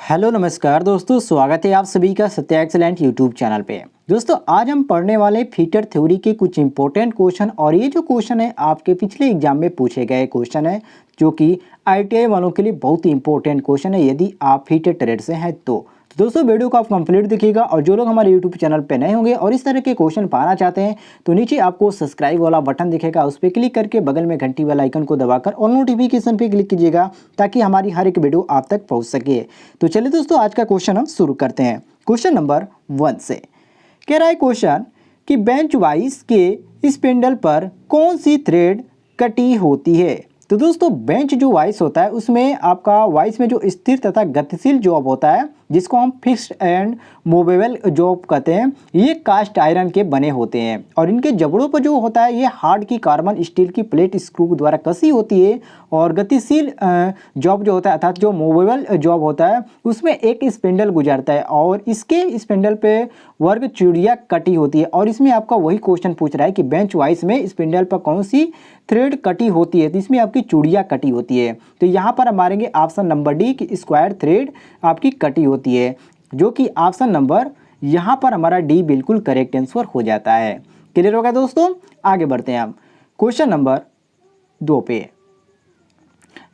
Hello नमस्कार दोस्तों, स्वागत है आप सभी का सत्या एक्सेलेंट यूट्यूब चैनल पे। दोस्तों आज हम पढ़ने वाले फीटर थ्योरी के कुछ इंपॉर्टेंट क्वेश्चन, और ये जो क्वेश्चन है आपके पिछले एग्जाम में पूछे गए क्वेश्चन है, जो कि आईटीआई वालों के लिए बहुत ही इंपॉर्टेंट क्वेश्चन है यदि आप फीटर ट्रेड से हैं तो दोस्तों वीडियो को आप कंप्लीट देखिएगा। और जो लोग हमारे यूट्यूब चैनल पे नए होंगे और इस तरह के क्वेश्चन पाना चाहते हैं तो नीचे आपको सब्सक्राइब वाला बटन दिखेगा, उस पर क्लिक करके बगल में घंटी वाला आइकन को दबाकर और नोटिफिकेशन पे क्लिक कीजिएगा ताकि हमारी हर एक वीडियो आप तक पहुंच सके। तो चलिए दोस्तों आज का क्वेश्चन हम शुरू करते हैं क्वेश्चन नंबर 1 से। कह रहा है क्वेश्चन कि बेंच वाइज के स्पिंडल पर कौन सी थ्रेड कटी होती है। तो दोस्तों बेंच जो वाइस होता है उसमें आपका वाइस में जो स्थिर तथा गतिशील जॉब होता है, जिसको हम फिक्स्ड एंड मूवेबल जॉब कहते हैं, ये कास्ट आयरन के बने होते हैं और इनके जबड़ों पर जो होता है ये हार्ड की कार्बन स्टील की प्लेट स्क्रू द्वारा कसी होती है। और गतिशील जॉब जो होता है अर्थात जो मूवेबल जॉब होता है उसमें एक स्पिंडल गुजरता है और इसके स्पिंडल पे वर्ग चूड़ियाँ कटी होती है। और इसमें आपका वही क्वेश्चन पूछ रहा है कि बेंच वाइस में स्पिंडल पर कौन सी थ्रेड कटी होती है, तो इसमें आपकी चूड़ियाँ कटी होती है। तो यहाँ पर हम मारेंगे ऑप्शन नंबर डी कि स्क्वायर थ्रेड आपकी कटी होती है, जो कि ऑप्शन नंबर यहाँ पर हमारा डी बिल्कुल करेक्ट आंसर हो जाता है। क्लियर होगा दोस्तों, आगे बढ़ते हैं हम क्वेश्चन नंबर 2 पे।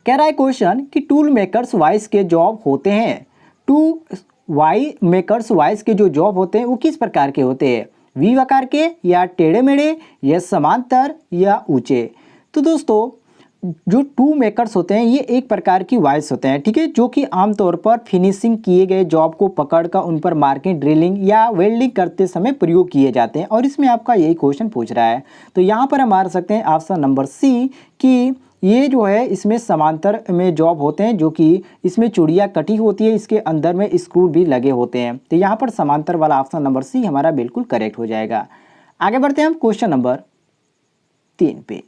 कह रहा है क्वेश्चन कि टूल मेकर्स वाइस के जॉब होते हैं, टू वाई मेकर्स वाइस के जो जॉब होते हैं वो किस प्रकार के होते हैं, वी आकार के या टेढ़े मेढ़े या समांतर या ऊंचे। तो दोस्तों जो टू मेकर्स होते हैं ये एक प्रकार की वाइस होते हैं, ठीक है, जो कि आमतौर पर फिनिशिंग किए गए जॉब को पकड़कर उन पर मार्किंग ड्रिलिंग या वेल्डिंग करते समय प्रयोग किए जाते हैं। और इसमें आपका यही क्वेश्चन पूछ रहा है, तो यहाँ पर हम मार सकते हैं ऑप्शन नंबर सी कि ये जो है इसमें समांतर में जॉब होते हैं, जो कि इसमें चूड़ियाँ कटी होती है, इसके अंदर में स्क्रू भी लगे होते हैं। तो यहाँ पर समांतर वाला ऑप्शन नंबर सी हमारा बिल्कुल करेक्ट हो जाएगा। आगे बढ़ते हैं हम क्वेश्चन नंबर 3 पे।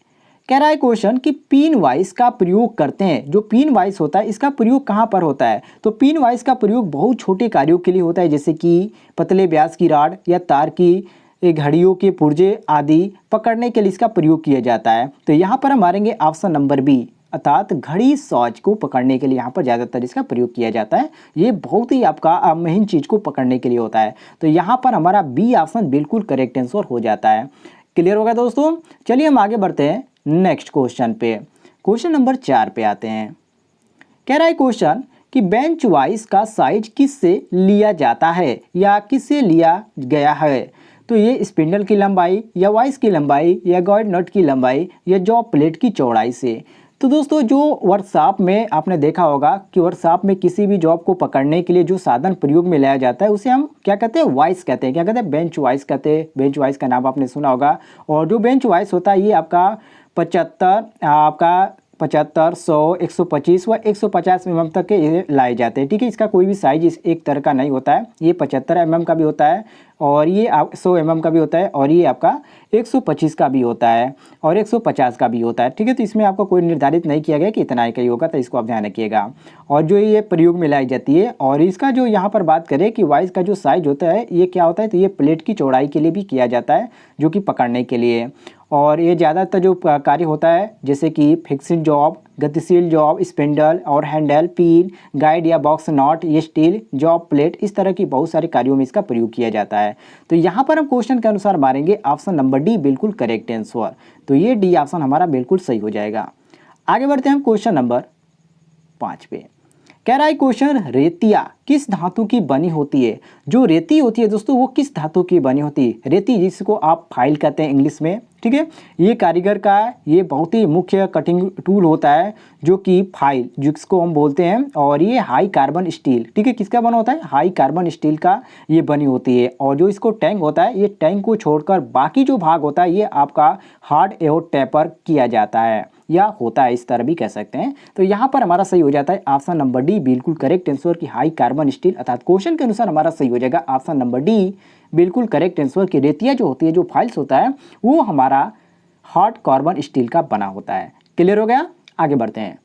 कह रहा है क्वेश्चन कि पिन वाइस का प्रयोग करते हैं, जो पिन वाइस होता है इसका प्रयोग कहाँ पर होता है। तो पिन वाइस का प्रयोग बहुत छोटे कार्यों के लिए होता है, जैसे कि पतले व्यास की राड या तार की घड़ियों के पुर्जे आदि पकड़ने के लिए इसका प्रयोग किया जाता है। तो यहाँ पर हम मारेंगे ऑप्शन नंबर बी अर्थात घड़ी सॉच को पकड़ने के लिए यहाँ पर ज़्यादातर इसका प्रयोग किया जाता है। ये बहुत ही आपका मेन चीज़ को पकड़ने के लिए होता है। तो यहाँ पर हमारा बी ऑप्शन बिल्कुल करेक्ट आंसर हो जाता है। क्लियर होगा दोस्तों, चलिए हम आगे बढ़ते हैं नेक्स्ट क्वेश्चन पे। क्वेश्चन नंबर 4 पे आते हैं। कह रहा है क्वेश्चन कि बेंच वाइस का साइज किससे लिया जाता है या किससे लिया गया है। तो ये स्पिंडल की लंबाई या वाइस की लंबाई या गॉइड नट की लंबाई या जॉब प्लेट की चौड़ाई से। तो दोस्तों जो वर्कशॉप में आपने देखा होगा कि वर्कशॉप में किसी भी जॉब को पकड़ने के लिए जो साधन प्रयोग में लाया जाता है उसे हम क्या कहते हैं, वाइस कहते हैं। क्या कहते हैं, बेंच वाइस कहते हैं। बेंच वाइस का नाम आपने सुना होगा। और जो बेंच वाइस होता है ये आपका 75, 100, 125 व 150 mm तक के ये लाए जाते हैं, ठीक है। इसका कोई भी साइज इस एक तरह का नहीं होता है। ये 75 mm का भी होता है और ये 100 mm का भी होता है और ये आपका 125 का भी होता है और 150 का भी होता है, ठीक है। तो इसमें आपको कोई निर्धारित नहीं किया गया कि इतना ही का ही होगा, तो इसको आप ध्यान रखिएगा। और जो ये प्रयोग में लाई जाती है और इसका जो यहाँ पर बात करें कि वाइस का जो साइज होता है ये क्या होता है, तो ये प्लेट की चौड़ाई के लिए भी किया जाता है, जो कि पकड़ने के लिए। और ये ज़्यादातर जो कार्य होता है जैसे कि फिक्सिंग जॉब, गतिशील जॉब, स्पिंडल और हैंडल, पिन, गाइड या बॉक्स नॉट, ये स्टील जॉब प्लेट, इस तरह की बहुत सारे कार्यों में इसका प्रयोग किया जाता है। तो यहाँ पर हम क्वेश्चन के अनुसार मारेंगे ऑप्शन नंबर डी बिल्कुल करेक्ट आंसर। तो ये डी ऑप्शन हमारा बिल्कुल सही हो जाएगा। आगे बढ़ते हैं हम क्वेश्चन नंबर 5 पे। कह रहा है क्वेश्चन रेतिया किस धातु की बनी होती है। जो रेती होती है दोस्तों वो किस धातु की बनी होती है। रेती जिसको आप फाइल कहते हैं इंग्लिश में, ठीक है। ये कारीगर का ये बहुत ही मुख्य कटिंग टूल होता है, जो कि फाइल जिसको हम बोलते हैं। और ये हाई कार्बन स्टील, ठीक है, किसका बना होता है, हाई कार्बन स्टील का ये बनी होती है। और जो इसको टैंक होता है ये टैंक को छोड़कर बाकी जो भाग होता है ये आपका हार्ड एयर टेपर किया जाता है या होता है, इस तरह भी कह सकते हैं। तो यहाँ पर हमारा सही हो जाता है ऑप्शन नंबर डी बिल्कुल करेक्ट आंसर की हाई कार्बन स्टील, अर्थात क्वेश्चन के अनुसार हमारा सही हो जाएगा ऑप्शन नंबर डी बिल्कुल करेक्ट आंसर की रेतिया जो होती है, जो फाइल्स होता है वो हमारा हार्ड कार्बन स्टील का बना होता है। क्लियर हो गया, आगे बढ़ते हैं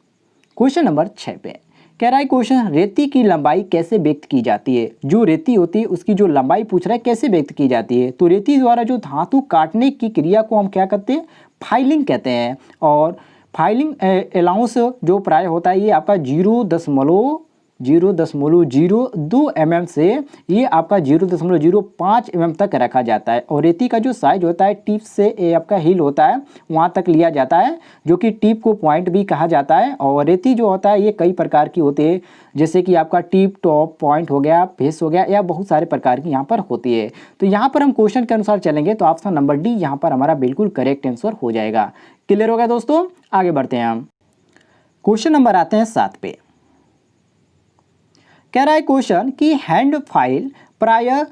क्वेश्चन नंबर 6 पे। कह रहा है क्वेश्चन रेती की लंबाई कैसे व्यक्त की जाती है। जो रेती होती है उसकी जो लंबाई पूछ रहा है कैसे व्यक्त की जाती है। तो रेती द्वारा जो धातु काटने की क्रिया को हम क्या कहते हैं, फाइलिंग कहते हैं। और फाइलिंग अलाउंस जो प्राय होता है ये आपका 0.0 0.02 mm से ये आपका 0.05 mm तक रखा जाता है। और रेती का जो साइज होता है टिप से ये आपका हिल होता है वहाँ तक लिया जाता है, जो कि टिप को पॉइंट भी कहा जाता है। और रेती जो होता है ये कई प्रकार की होती है, जैसे कि आपका टिप, टॉप, पॉइंट हो गया, फेस हो गया, या बहुत सारे प्रकार की यहाँ पर होती है। तो यहाँ पर हम क्वेश्चन के अनुसार चलेंगे तो ऑप्शन नंबर डी यहाँ पर हमारा बिल्कुल करेक्ट आंसर हो जाएगा। क्लियर हो गया दोस्तों, आगे बढ़ते हैं हम। क्वेश्चन नंबर आते हैं 7 पे। कह रहा है क्वेश्चन कि हैंड फाइल प्रायः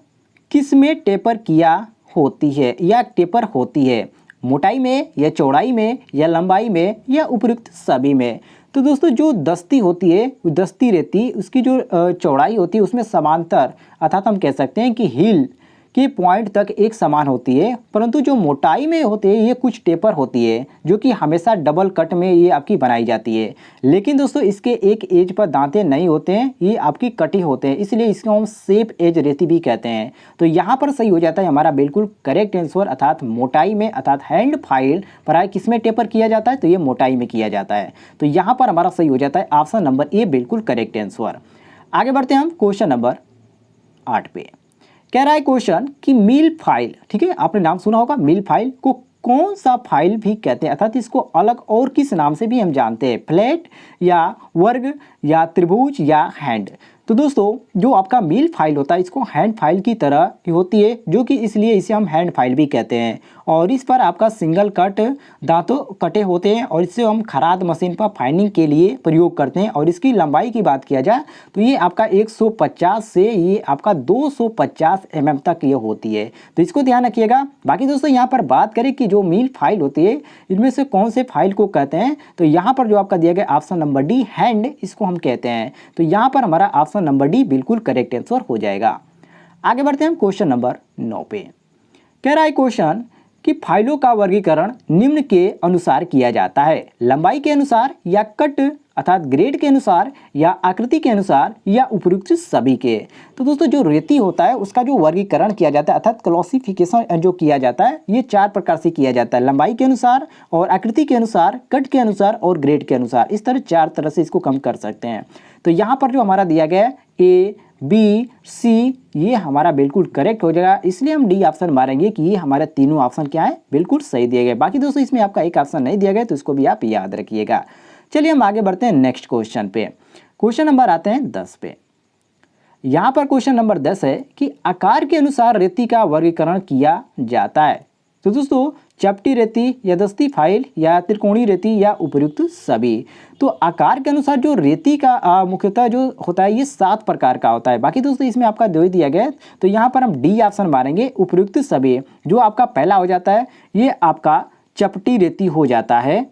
किस में टेपर किया होती है या टेपर होती है, मोटाई में या चौड़ाई में या लंबाई में या उपयुक्त सभी में। तो दोस्तों जो दस्ती होती है, दस्ती रहती उसकी जो चौड़ाई होती है उसमें समांतर, अर्थात हम कह सकते हैं कि हील के पॉइंट तक एक समान होती है, परंतु जो मोटाई में होते हैं ये कुछ टेपर होती है, जो कि हमेशा डबल कट में ये आपकी बनाई जाती है। लेकिन दोस्तों इसके एक एज पर दांते नहीं होते हैं, ये आपकी कटी होते हैं, इसलिए इसको हम शेप एज रेती भी कहते हैं। तो यहाँ पर सही हो जाता है हमारा बिल्कुल करेक्ट आंसर, अर्थात मोटाई में, अर्थात हैंड फाइल प्राय किस में टेपर किया जाता है, तो ये मोटाई में किया जाता है। तो यहाँ पर हमारा सही हो जाता है ऑप्शन नंबर ए बिल्कुल करेक्ट आंसर। आगे बढ़ते हैं हम क्वेश्चन नंबर 8 पे। कह रहा है क्वेश्चन कि मील फाइल, ठीक है, आपने नाम सुना होगा, मील फाइल को कौन सा फाइल भी कहते हैं, अर्थात इसको अलग और किस नाम से भी हम जानते हैं, फ्लैट या वर्ग या त्रिभुज या हैंड। तो दोस्तों जो आपका मील फाइल होता है इसको हैंड फाइल की तरह की होती है, जो कि इसलिए इसे हम हैंड फाइल भी कहते हैं। और इस पर आपका सिंगल कट दांतों कटे होते हैं और इससे हम खराद मशीन पर फाइनिंग के लिए प्रयोग करते हैं। और इसकी लंबाई की बात किया जाए तो ये आपका 150 से ये आपका 250 mm तक ये होती है, तो इसको ध्यान रखिएगा। बाकी दोस्तों यहाँ पर बात करें कि जो मील फाइल होती है इनमें से कौन से फाइल को कहते हैं, तो यहाँ पर जो आपका दिया गया ऑप्शन नंबर डी हैंड, इसको हम कहते हैं। तो यहाँ पर हमारा ऑप्शन नंबर डी बिल्कुल करेक्ट आंसर हो जाएगा। आगे बढ़ते हैं हम क्वेश्चन नंबर 9 पे। कह रहा है क्वेश्चन कि फाइलों का वर्गीकरण निम्न के अनुसार किया जाता है, लंबाई के अनुसार या कट अर्थात ग्रेड के अनुसार या आकृति के अनुसार या उपयुक्त सभी के। तो दोस्तों जो रेती होता है उसका जो वर्गीकरण किया जाता है अर्थात क्लासिफिकेशन जो किया जाता है ये 4 प्रकार से किया जाता है, लंबाई के अनुसार और आकृति के अनुसार, कट के अनुसार और ग्रेड के अनुसार। इस तरह 4 तरह से इसको कम कर सकते हैं। तो यहाँ पर जो हमारा दिया गया है ए, बी, सी, ये हमारा बिल्कुल करेक्ट हो जाएगा, इसलिए हम डी ऑप्शन मारेंगे कि ये हमारे तीनों ऑप्शन क्या है, बिल्कुल सही दिए गए। बाकी दोस्तों इसमें आपका एक ऑप्शन नहीं दिया गया तो इसको भी आप याद रखिएगा। चलिए हम आगे बढ़ते हैं नेक्स्ट क्वेश्चन पे। क्वेश्चन नंबर आते हैं 10 पे। यहाँ पर क्वेश्चन नंबर 10 है कि आकार के अनुसार रेती का वर्गीकरण किया जाता है। तो दोस्तों चपटी रेती या दस्ती फाइल या त्रिकोणीय रेती या उपयुक्त सभी। तो आकार के अनुसार जो रेती का मुख्यतः जो होता है ये 7 प्रकार का होता है। बाकी दोस्तों इसमें आपका 2 ही दिया गया है, तो यहाँ पर हम डी ऑप्शन मारेंगे उपयुक्त सभी। जो आपका पहला हो जाता है ये आपका चपटी रेती हो जाता है।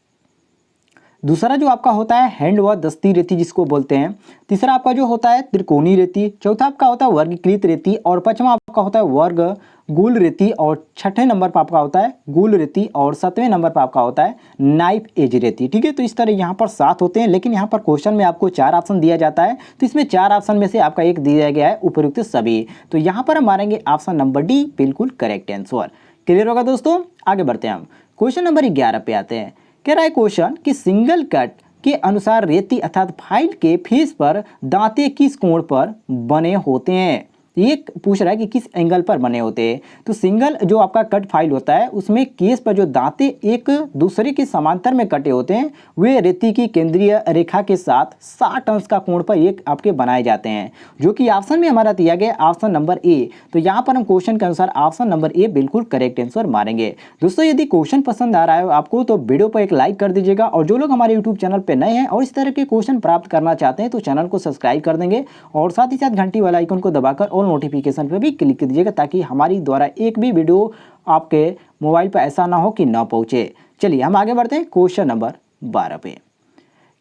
दूसरा जो आपका होता है हैंड व दस्ती रेती जिसको बोलते हैं। तीसरा आपका जो होता है त्रिकोणीय रेती। चौथा आपका होता है वर्गीकृत रेती। और पांचवा आपका होता है वर्ग गोल रेती। और छठे नंबर पर आपका होता है गोल रेती। और 7वें नंबर पर आपका होता है नाइफ एज रेती। ठीक है, तो इस तरह यहाँ पर 7 होते हैं, लेकिन यहाँ पर क्वेश्चन में आपको 4 ऑप्शन दिया जाता है, तो इसमें 4 ऑप्शन में से आपका एक दिया गया है उपयुक्त सभी। तो यहाँ पर हम मारेंगे ऑप्शन नंबर डी बिल्कुल करेक्ट आंसर। क्लियर होगा दोस्तों, आगे बढ़ते हैं हम क्वेश्चन नंबर 11 पे आते हैं। कह रहा है क्वेश्चन कि सिंगल कट के अनुसार रेती अर्थात फाइल के फेस पर दांते किस कोण पर बने होते हैं। ये पूछ रहा है कि किस एंगल पर बने होते हैं। तो सिंगल जो आपका कट फाइल होता है उसमें केस पर जो दांते एक दूसरे के समांतर में कटे होते हैं वे रेती की केंद्रीय रेखा के साथ 60 अंश का कोण पर एक आपके बनाए जाते हैं, जो कि ऑप्शन में हमारा दिया गया ऑप्शन नंबर ए। तो यहाँ पर हम क्वेश्चन के अनुसार ऑप्शन नंबर ए बिल्कुल करेक्ट आंसर मारेंगे। दोस्तों यदि क्वेश्चन पसंद आ रहा है आपको तो वीडियो पर एक लाइक कर दीजिएगा, और जो लोग हमारे यूट्यूब चैनल पर नए हैं और इस तरह के क्वेश्चन प्राप्त करना चाहते हैं तो चैनल को सब्सक्राइब कर देंगे, और साथ ही साथ घंटी वाला आइकन को दबाकर ऑल नोटिफिकेशन पे भी क्लिक कर दीजिएगा, ताकि हमारी द्वारा एक भी वीडियो आपके मोबाइल पर ऐसा ना हो कि ना पहुंचे। चलिए हम आगे बढ़ते हैं क्वेश्चन नंबर 12 पे।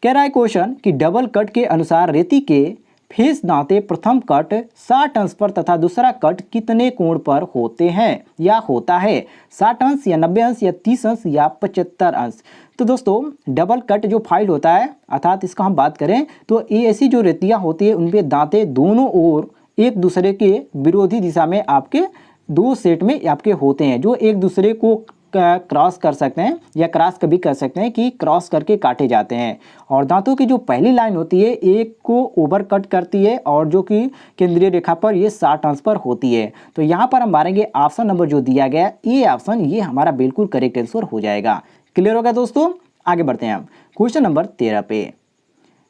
कह रहा है क्वेश्चन कि डबल कट के अनुसार रेती के फेस दांते प्रथम कट 60 अंश पर तथा दूसरा कट कितने कोण पर होते हैं या होता है, 60 अंश या 90 अंश या 30 अंश या 75 अंश। तो दोस्तों डबल कट जो फाइल होता है अर्थात इसका हम बात करें तो ये ऐसी जो रेतियाँ होती है उनपे दांते दोनों ओर एक दूसरे के विरोधी दिशा में आपके 2 सेट में आपके होते हैं, जो एक दूसरे को क्रॉस कर सकते हैं या क्रॉस कभी कर सकते हैं कि क्रॉस करके काटे जाते हैं। और दांतों की जो पहली लाइन होती है एक को ओवर कट करती है और जो कि केंद्रीय रेखा पर ये शॉर्ट टर्न्स पर होती है। तो यहाँ पर हम मारेंगे ऑप्शन नंबर जो दिया गया ये ऑप्शन, ये हमारा बिल्कुल करेक्ट आंसर हो जाएगा। क्लियर होगा दोस्तों, आगे बढ़ते हैं हम क्वेश्चन नंबर 13 पे।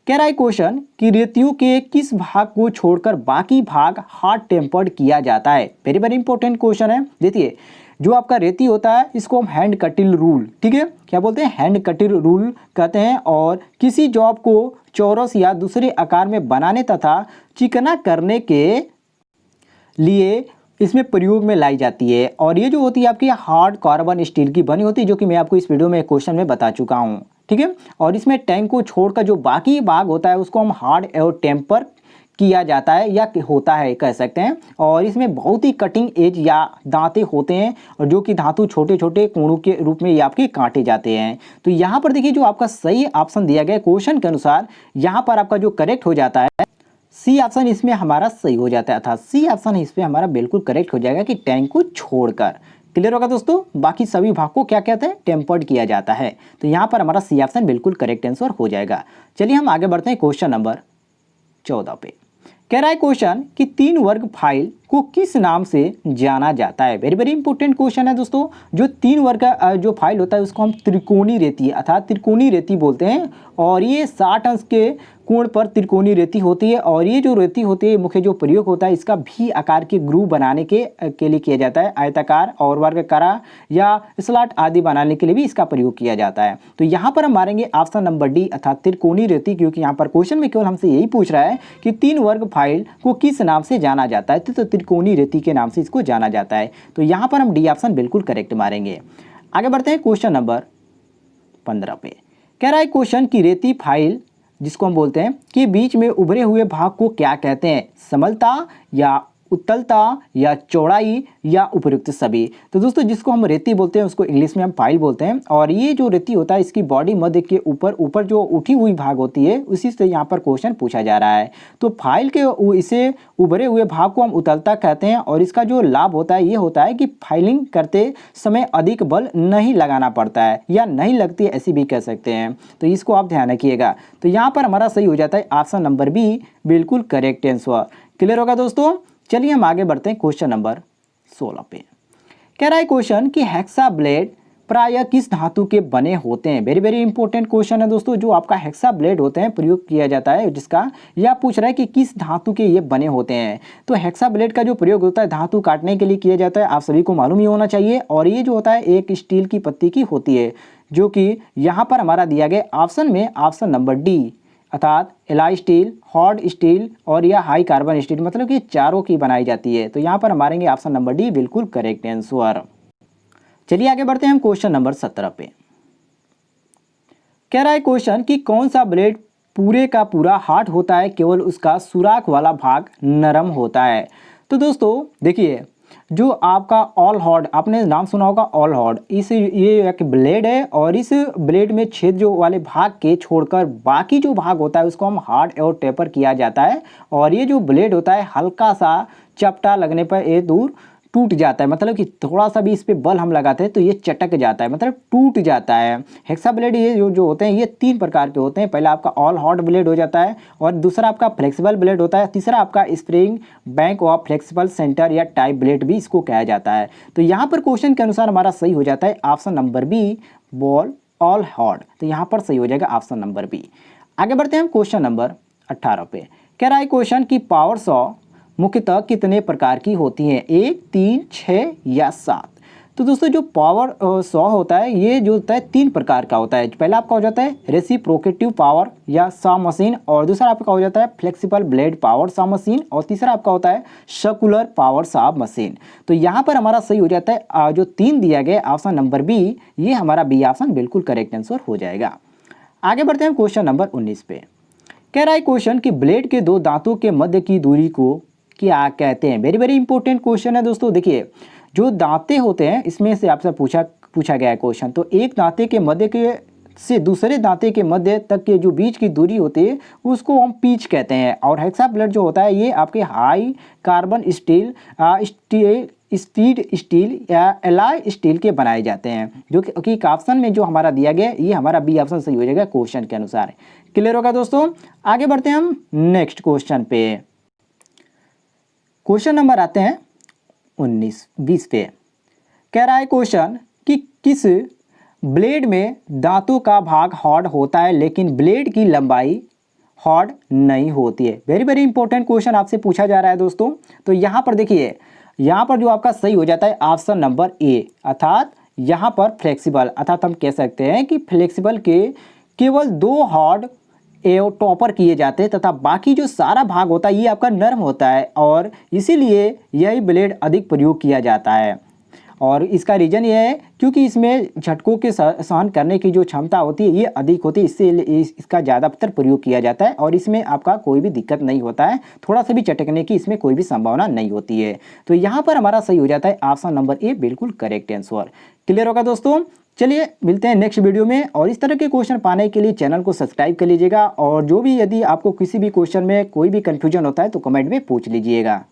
कह रहा है क्वेश्चन कि रेतियों के किस भाग को छोड़कर बाकी भाग हॉट टेम्पर्ड किया जाता है। वेरी वेरी इंपॉर्टेंट क्वेश्चन है। देखिए जो आपका रेती होता है इसको हम हैंड कटिल रूल, ठीक है, क्या बोलते हैं, हैंड कटिल रूल कहते हैं। और किसी जॉब को चौरस या दूसरे आकार में बनाने तथा चिकना करने के लिए इसमें प्रयोग में लाई जाती है। और ये जो होती है आपकी हार्ड कार्बन स्टील की बनी होती है, जो कि मैं आपको इस वीडियो में क्वेश्चन में बता चुका हूँ, ठीक है। और इसमें टैंक को छोड़कर जो बाकी भाग होता है उसको हम हार्ड और टेम्पर किया जाता है या होता है कह सकते हैं। और इसमें बहुत ही कटिंग एज या दांते होते हैं और जो कि धातु छोटे छोटे कोणों के रूप में ये आपके काटे जाते हैं। तो यहाँ पर देखिए जो आपका सही ऑप्शन दिया गया क्वेश्चन के अनुसार, यहाँ पर आपका जो करेक्ट हो जाता है सी ऑप्शन इसमें हमारा सही हो जाता है, अर्थात सी ऑप्शन इसमें हमारा बिल्कुल करेक्ट हो जाएगा कि टैंक को छोड़कर। क्लियर होगा दोस्तों, बाकी सभी भाग को क्या कहते हैं, टेम्पर्ड किया जाता है। तो यहाँ पर हमारा सी ऑप्शन बिल्कुल करेक्ट आंसर हो जाएगा। चलिए हम आगे बढ़ते हैं क्वेश्चन नंबर 14 पे। कह रहा है क्वेश्चन कि 3 वर्ग फाइल को किस नाम से जाना जाता है। वेरी वेरी इंपॉर्टेंट क्वेश्चन है दोस्तों। जो 3 वर्ग का जो फाइल होता है उसको हम त्रिकोणी रेती अर्थात त्रिकोणी रेती बोलते हैं। और ये 60 अंश के कोण पर त्रिकोणी रेती होती है। और ये जो रेती होती है मुख्य जो प्रयोग होता है इसका भी आकार के ग्रूव बनाने के लिए किया जाता है। आयताकार और वर्गाकार या स्लॉट आदि बनाने के लिए भी इसका प्रयोग किया जाता है। तो यहाँ पर हम मारेंगे ऑप्शन नंबर डी अर्थात त्रिकोणी रेती, क्योंकि यहाँ पर क्वेश्चन में केवल हमसे यही पूछ रहा है कि 3 वर्ग फाइल को किस नाम से जाना जाता है। तो त्रिकोणी रेती के नाम से इसको जाना जाता है। तो यहाँ पर हम डी ऑप्शन बिल्कुल करेक्ट मारेंगे। आगे बढ़ते हैं क्वेश्चन नंबर 15 पे। कह रहा है क्वेश्चन की रेती फाइल जिसको हम बोलते हैं कि बीच में उभरे हुए भाग को क्या कहते हैं, समलता या उत्तलता या चौड़ाई या उपयुक्त सभी। तो दोस्तों जिसको हम रेती बोलते हैं उसको इंग्लिश में हम फाइल बोलते हैं। और ये जो रेती होता है इसकी बॉडी मध्य के ऊपर जो उठी हुई भाग होती है उसी से यहाँ पर क्वेश्चन पूछा जा रहा है। तो फाइल के इसे उभरे हुए भाग को हम उत्तलता कहते हैं। और इसका जो लाभ होता है ये होता है कि फाइलिंग करते समय अधिक बल नहीं लगाना पड़ता है या नहीं लगती है, ऐसी भी कह सकते हैं। तो इसको आप ध्यान रखिएगा। तो यहाँ पर हमारा सही हो जाता है ऑप्शन नंबर बी बिल्कुल करेक्ट आंसर। क्लियर होगा दोस्तों। चलिए हम आगे बढ़ते हैं क्वेश्चन नंबर 16 पे। कह रहा है क्वेश्चन कि हेक्सा ब्लेड प्रायः किस धातु के बने होते हैं। वेरी वेरी इंपॉर्टेंट क्वेश्चन है दोस्तों। जो आपका हेक्सा ब्लेड होते हैं प्रयोग किया जाता है जिसका, यह पूछ रहा है कि किस धातु के ये बने होते हैं। तो हेक्सा ब्लेड का जो प्रयोग होता है धातु काटने के लिए किया जाता है, आप सभी को मालूम ही होना चाहिए। और ये जो होता है एक स्टील की पत्ती की होती है, जो कि यहाँ पर हमारा दिया गया ऑप्शन में ऑप्शन नंबर डी अर्थात एलाई स्टील, हॉट स्टील और या हाई कार्बन स्टील, मतलब कि चारों की बनाई जाती है। तो यहाँ पर हम मारेंगे ऑप्शन नंबर डी बिल्कुल करेक्ट आंसर। चलिए आगे बढ़ते हैं हम क्वेश्चन नंबर 17 पे। कह रहा है क्वेश्चन कि कौन सा ब्लेड पूरे का पूरा हार्ड होता है, केवल उसका सुराख वाला भाग नरम होता है। तो दोस्तों देखिए जो आपका ऑल हॉड, आपने नाम सुना होगा ऑल हॉड, ये एक ब्लेड है। और इस ब्लेड में छेद जो वाले भाग के छोड़कर बाकी जो भाग होता है उसको हम हार्ड और टेपर किया जाता है। और ये जो ब्लेड होता है हल्का सा चपटा लगने पर ये दूर टूट जाता है, मतलब कि थोड़ा सा भी इस पे बल हम लगाते हैं तो ये चटक जाता है, मतलब टूट जाता है। हेक्सा ब्लेड ये जो होते हैं ये 3 प्रकार के होते हैं। पहला आपका ऑल हॉट ब्लेड हो जाता है, और दूसरा आपका फ्लेक्सिबल ब्लेड होता है, तीसरा आपका spring bank of flexible centre या टाइप ब्लेड भी इसको कहा जाता है। तो यहाँ पर क्वेश्चन के अनुसार हमारा सही हो जाता है option number B ball all hot. तो यहाँ पर सही हो जाएगा ऑप्शन नंबर बी। आगे बढ़ते हैं हम क्वेश्चन नंबर 18 पे। कह रहा है क्वेश्चन की पावर सॉ मुख्यतः कितने प्रकार की होती हैं, 1, 3, 6 या 7। तो दोस्तों जो पावर सॉ होता है ये जो होता है 3 प्रकार का होता है। पहला आपका हो जाता है रेसिप्रोकेटिव पावर या सॉ मशीन, और दूसरा आपका हो जाता है flexible blade power saw machine, और तीसरा आपका होता है सर्कुलर पावर सॉ मशीन। तो यहाँ पर हमारा सही हो जाता है जो 3 दिया गया ऑप्शन नंबर बी, ये हमारा बी ऑप्शन बिल्कुल करेक्ट आंसर हो जाएगा। आगे बढ़ते हैं क्वेश्चन नंबर 19 पे। कह रहा है क्वेश्चन कि ब्लेड के 2 दांतों के मध्य की दूरी को क्या कहते हैं। वेरी वेरी इंपॉर्टेंट क्वेश्चन है दोस्तों। देखिए जो दांते होते हैं इसमें से आपसे पूछा गया है क्वेश्चन। तो एक दांते के मध्य के से दूसरे दांते के मध्य तक के जो बीच की दूरी होती है उसको हम पिच कहते हैं। और हेक्सा ब्लेड जो होता है ये आपके high carbon steel speed steel या एलॉय स्टील के बनाए जाते हैं, जो कि एक ऑप्शन में जो हमारा दिया गया है ये हमारा बी ऑप्शन सही हो जाएगा क्वेश्चन के अनुसार। क्लियर होगा दोस्तों। आगे बढ़ते हैं हम नेक्स्ट क्वेश्चन पे। क्वेश्चन नंबर आते हैं 19-20 पे। कह रहा है क्वेश्चन कि किस ब्लेड में दांतों का भाग हार्ड होता है लेकिन ब्लेड की लंबाई हार्ड नहीं होती है। वेरी वेरी इंपॉर्टेंट क्वेश्चन आपसे पूछा जा रहा है दोस्तों। तो यहाँ पर देखिए, यहाँ पर जो आपका सही हो जाता है ऑप्शन नंबर ए, अर्थात यहाँ पर फ्लेक्सिबल, अर्थात हम कह सकते हैं कि फ्लेक्सिबल के केवल 2 हार्ड टॉपर किए जाते हैं तथा बाकी जो सारा भाग होता है ये आपका नर्म होता है और इसीलिए यही ब्लेड अधिक प्रयोग किया जाता है। और इसका रीज़न ये है क्योंकि इसमें झटकों के सहन करने की जो क्षमता होती है ये अधिक होती है, इससे इसका ज़्यादातर प्रयोग किया जाता है और इसमें आपका कोई भी दिक्कत नहीं होता है, थोड़ा सा भी चटकने की इसमें कोई भी संभावना नहीं होती है। तो यहाँ पर हमारा सही हो जाता है ऑप्शन नंबर ए, बिल्कुल करेक्ट आंसर। क्लियर होगा दोस्तों। चलिए मिलते हैं नेक्स्ट वीडियो में, और इस तरह के क्वेश्चन पाने के लिए चैनल को सब्सक्राइब कर लीजिएगा और जो भी यदि आपको किसी भी क्वेश्चन में कोई भी कन्फ्यूजन होता है तो कमेंट में पूछ लीजिएगा।